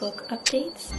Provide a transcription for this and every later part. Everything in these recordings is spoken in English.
book updates.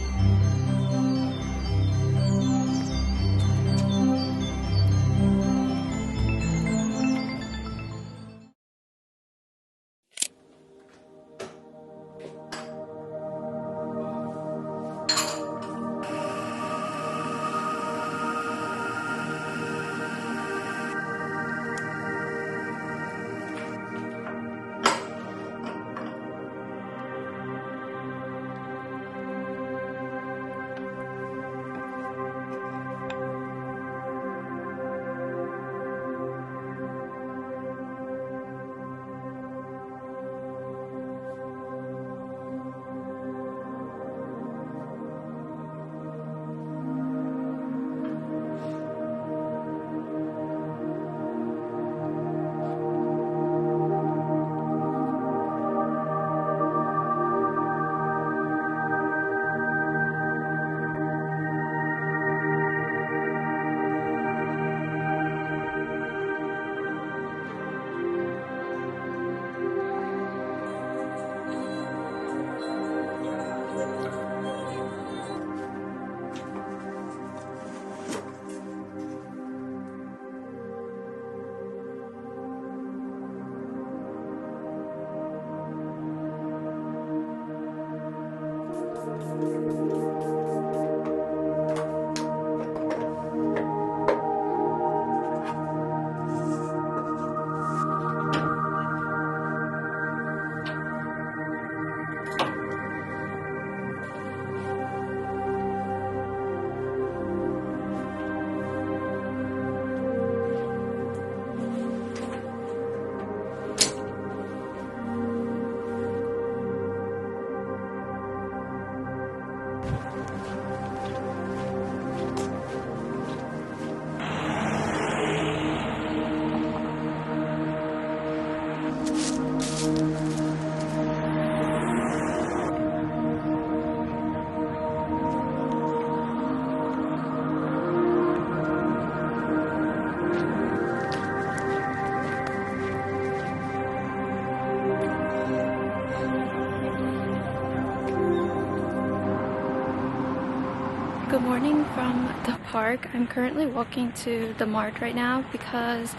Good morning from the park. I'm currently walking to the mart right now because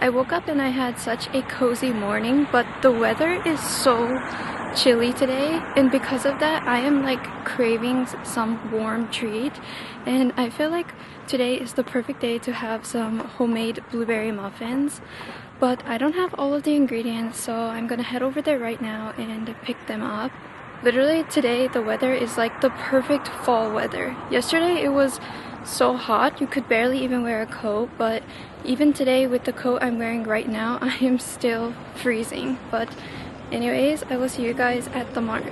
I woke up and I had such a cozy morning, but the weather is so chilly today, and because of that I am like craving some warm treat, and I feel like today is the perfect day to have some homemade blueberry muffins, but I don't have all of the ingredients, so I'm gonna head over there right now and pick them up. Literally today the weather is like the perfect fall weather. Yesterday it was so hot you could barely even wear a coat, but even today with the coat I'm wearing right now I am still freezing. But anyways, I will see you guys at the mart.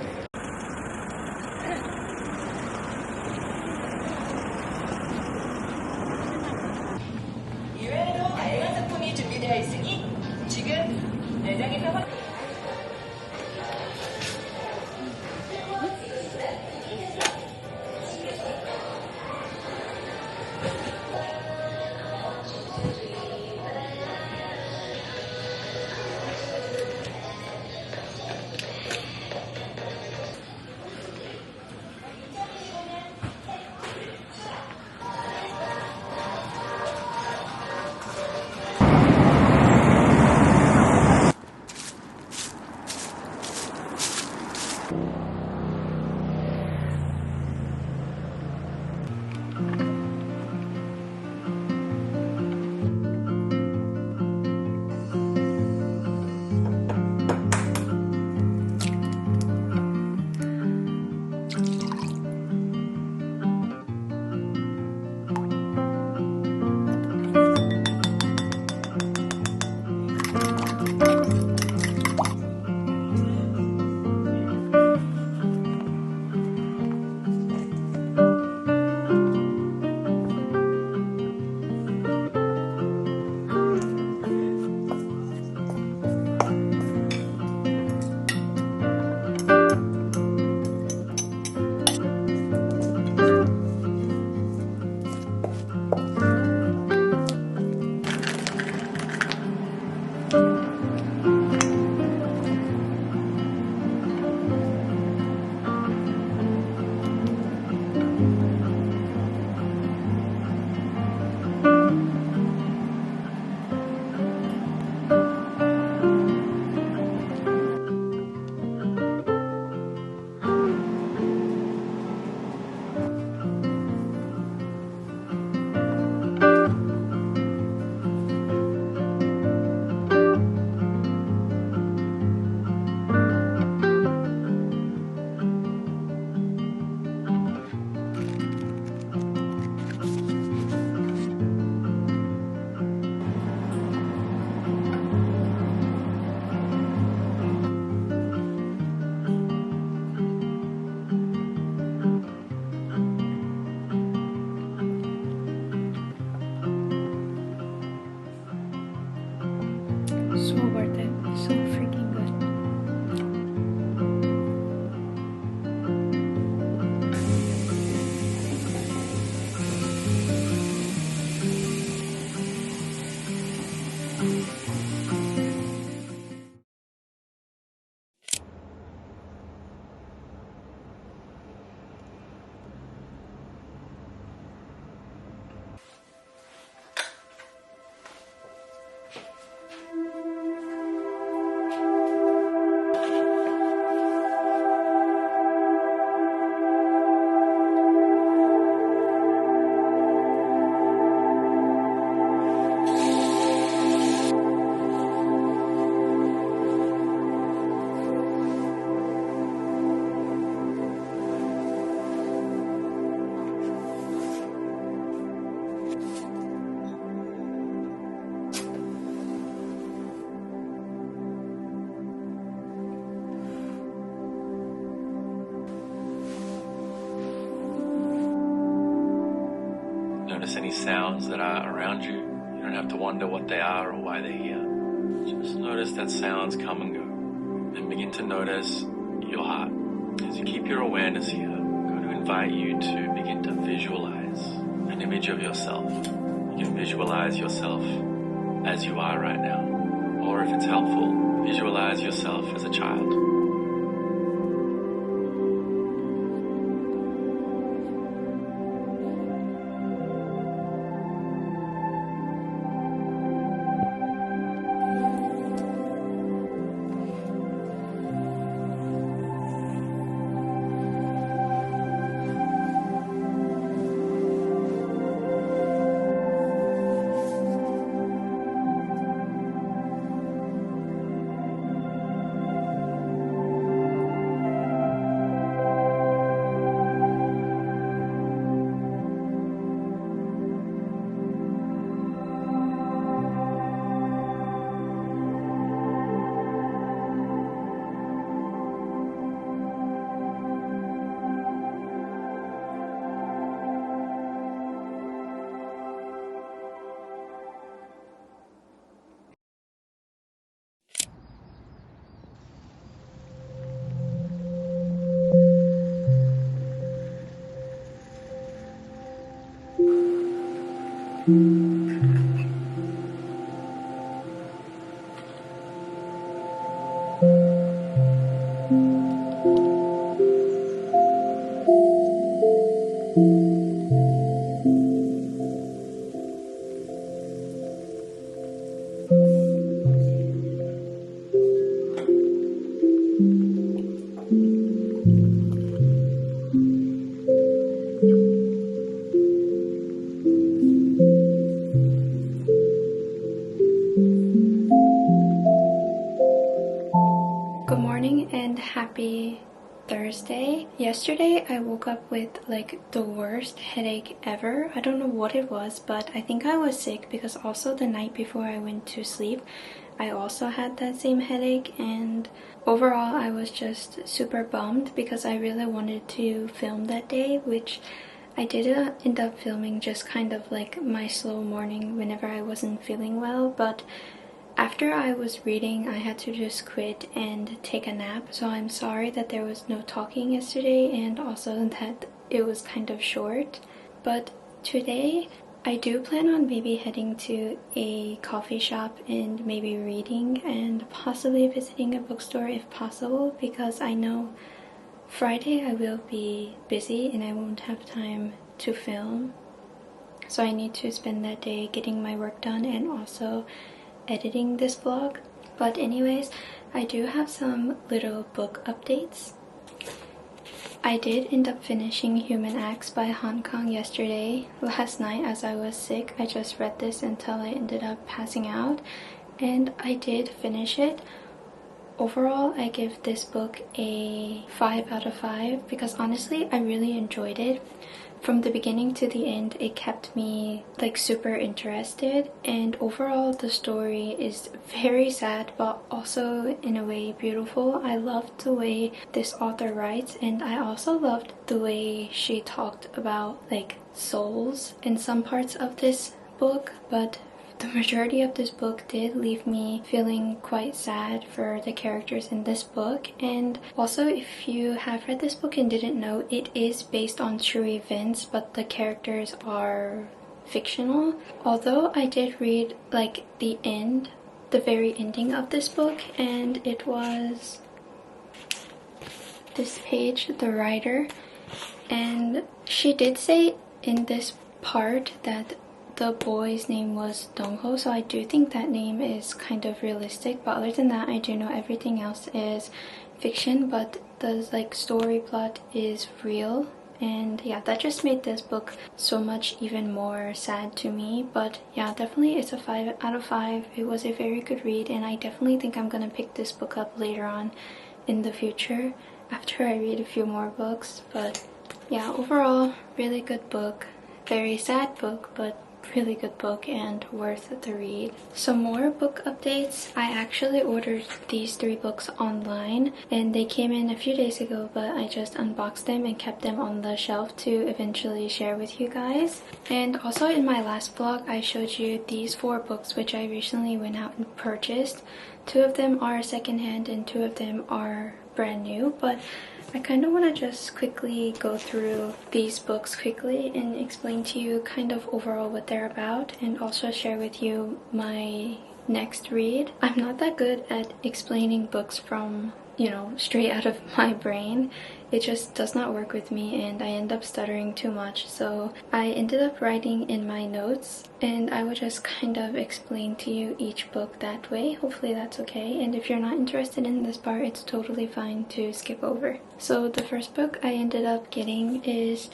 이외에도 다양한 상품이 준비되어 있으니 지금 매장에서 any sounds that are around you. You don't have to wonder what they are or why they're here. Just notice that sounds come and go. And begin to notice your heart. As you keep your awareness here, I'm going to invite you to begin to visualize an image of yourself. You can visualize yourself as you are right now. Or if it's helpful, visualize yourself as a child. Good morning and happy Thursday. Yesterday I woke up with like the worst headache ever. I don't know what it was, but I think I was sick because also the night before I went to sleep I also had that same headache, and overall I was just super bummed because I really wanted to film that day, which I did end up filming just kind of like my slow morning whenever I wasn't feeling well, but after I was reading, I had to just quit and take a nap, so I'm sorry that there was no talking yesterday and also that it was kind of short. But today, I do plan on maybe heading to a coffee shop and maybe reading and possibly visiting a bookstore if possible, because I know Friday I will be busy and I won't have time to film. So I need to spend that day getting my work done and also editing this vlog. But anyways, I do have some little book updates. I did end up finishing Human Acts by Hong Kong yesterday. Last night as I was sick, I just read this until I ended up passing out, and I did finish it. Overall, I give this book a 5 out of 5 because honestly, I really enjoyed it. From the beginning to the end, it kept me like super interested, and overall the story is very sad but also in a way beautiful. I loved the way this author writes, and I also loved the way she talked about like souls in some parts of this book, but the majority of this book did leave me feeling quite sad for the characters in this book. And also, if you have read this book and didn't know, it is based on true events, but the characters are fictional. Although I did read like the very ending of this book, and it was this page, the writer, and she did say in this part that the boy's name was Dongho, so I do think that name is kind of realistic, but other than that I do know everything else is fiction, but the like story plot is real. And yeah, that just made this book so much even more sad to me. But yeah, definitely it's a 5 out of 5. It was a very good read, and I definitely think I'm gonna pick this book up later on in the future after I read a few more books. But yeah, overall really good book. Very sad book, but really good book and worth the read. Some more book updates. I actually ordered these 3 books online and they came in a few days ago, but I just unboxed them and kept them on the shelf to eventually share with you guys. And also in my last vlog I showed you these 4 books which I recently went out and purchased. 2 of them are secondhand and 2 of them are brand new, but I kind of want to just quickly go through these books quickly and explain to you kind of overall what they're about, and also share with you my next read. I'm not that good at explaining books from, you know, straight out of my brain. It just does not work with me and I end up stuttering too much, so I ended up writing in my notes and I would just kind of explain to you each book that way. Hopefully that's okay, and if you're not interested in this part, it's totally fine to skip over. So the first book I ended up getting is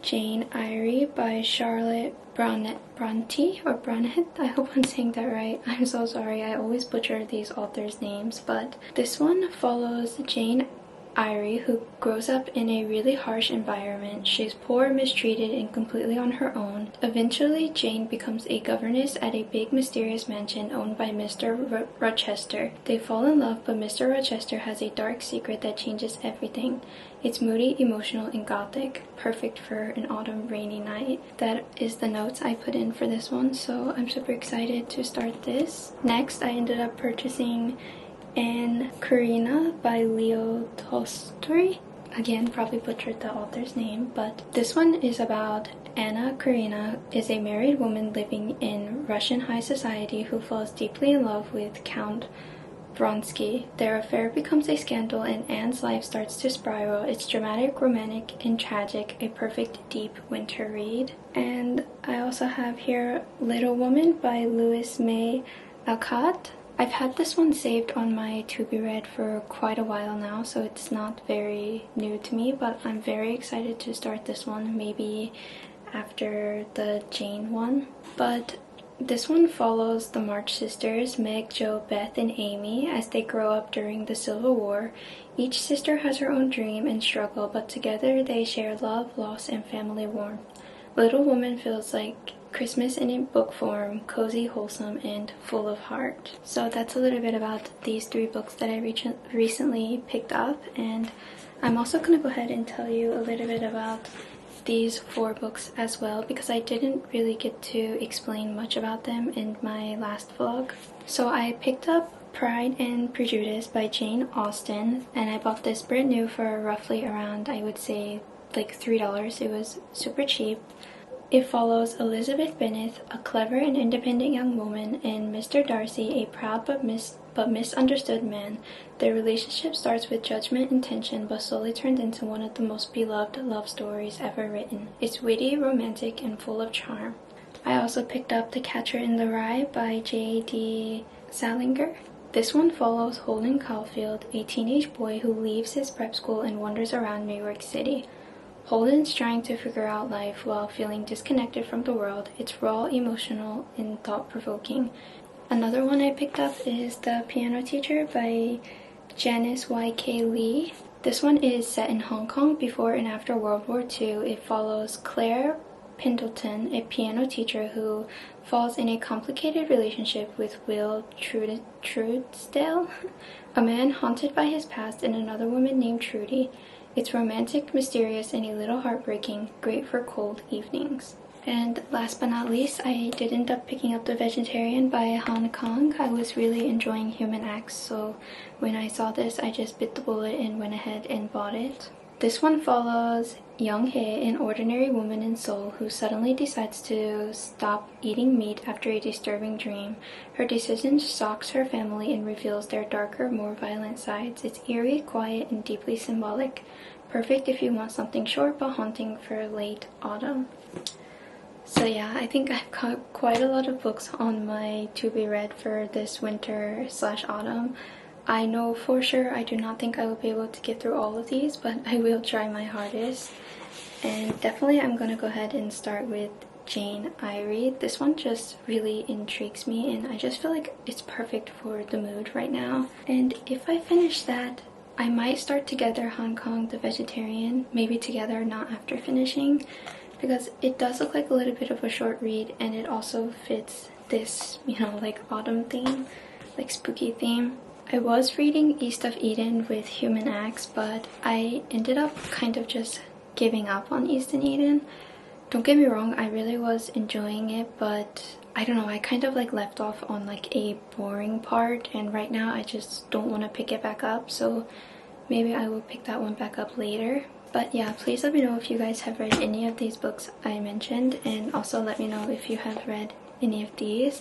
Jane Eyre by Charlotte Bronte or Bronte. I hope I'm saying that right. I'm so sorry, I always butcher these authors' names, but this one follows Jane Eyre, who grows up in a really harsh environment. She's poor, mistreated, and completely on her own. Eventually, Jane becomes a governess at a big mysterious mansion owned by Mr. Rochester. They fall in love, but Mr. Rochester has a dark secret that changes everything. It's moody, emotional, and gothic, perfect for an autumn rainy night. That is the notes I put in for this one, so I'm super excited to start this. Next, I ended up purchasing Anne Karenina by Leo Tolstoy. Again, probably butchered the author's name, but this one is about Anna Karenina is a married woman living in Russian high society who falls deeply in love with Count Vronsky. Their affair becomes a scandal and Anne's life starts to spiral. It's dramatic, romantic, and tragic, a perfect deep winter read. And I also have here Little Woman by Louise May Alcott. I've had this one saved on my to be read for quite a while now, so it's not very new to me, but I'm very excited to start this one, maybe after the Jane one. But this one follows the March sisters, Meg, Jo, Beth, and Amy, as they grow up during the Civil War. Each sister has her own dream and struggle, but together they share love, loss, and family warmth. Little Woman feels like Christmas in book form, cozy, wholesome, and full of heart. So that's a little bit about these 3 books that I recently picked up, and I'm also going to go ahead and tell you a little bit about these 4 books as well, because I didn't really get to explain much about them in my last vlog. So I picked up Pride and Prejudice by Jane Austen, and I bought this brand new for roughly around, I would say, like $3. It was super cheap. It follows Elizabeth Bennet, a clever and independent young woman, and Mr. Darcy, a proud but misunderstood man. Their relationship starts with judgment and tension, but slowly turns into one of the most beloved love stories ever written. It's witty, romantic, and full of charm. I also picked up The Catcher in the Rye by J.D. Salinger. This one follows Holden Caulfield, a teenage boy who leaves his prep school and wanders around New York City. Holden's trying to figure out life while feeling disconnected from the world. It's raw, emotional, and thought-provoking. Another one I picked up is The Piano Teacher by Janice Y.K. Lee. This one is set in Hong Kong before and after World War II. It follows Claire Pendleton, a piano teacher who falls in a complicated relationship with Will Truesdale, a man haunted by his past, and another woman named Trudy. It's romantic, mysterious, and a little heartbreaking, great for cold evenings. And last but not least, I did end up picking up The Vegetarian by Han Kang. I was really enjoying Human Acts, so when I saw this, I just bit the bullet and went ahead and bought it. This one follows Young Hae, an ordinary woman in Seoul who suddenly decides to stop eating meat after a disturbing dream. Her decision shocks her family and reveals their darker, more violent sides. It's eerie, quiet, and deeply symbolic. Perfect if you want something short but haunting for late autumn. So yeah, I think I've got quite a lot of books on my to be read for this winter/autumn. I know for sure I do not think I will be able to get through all of these, but I will try my hardest. And definitely I'm gonna go ahead and start with Jane Eyre. This one just really intrigues me and I just feel like it's perfect for the mood right now. And if I finish that, I might start together Hong Kong, The Vegetarian, maybe together, not after finishing. because it does look like a little bit of a short read, and it also fits this, you know, like autumn theme, like spooky theme. I was reading East of Eden with Human Acts, but I ended up kind of just giving up on East and Eden. Don't get me wrong, I really was enjoying it, but I don't know, I kind of like left off on like a boring part, and right now I just don't want to pick it back up, so maybe I will pick that one back up later. But yeah, please let me know if you guys have read any of these books I mentioned, and also let me know if you have read any of these.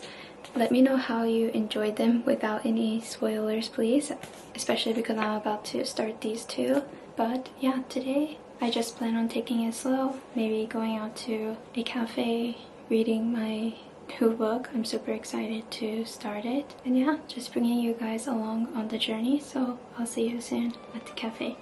Let me know how you enjoyed them without any spoilers, please, especially because I'm about to start these two. But yeah, today I just plan on taking it slow, maybe going out to a cafe, reading my new book. I'm super excited to start it, and yeah, just bringing you guys along on the journey. So I'll see you soon at the cafe.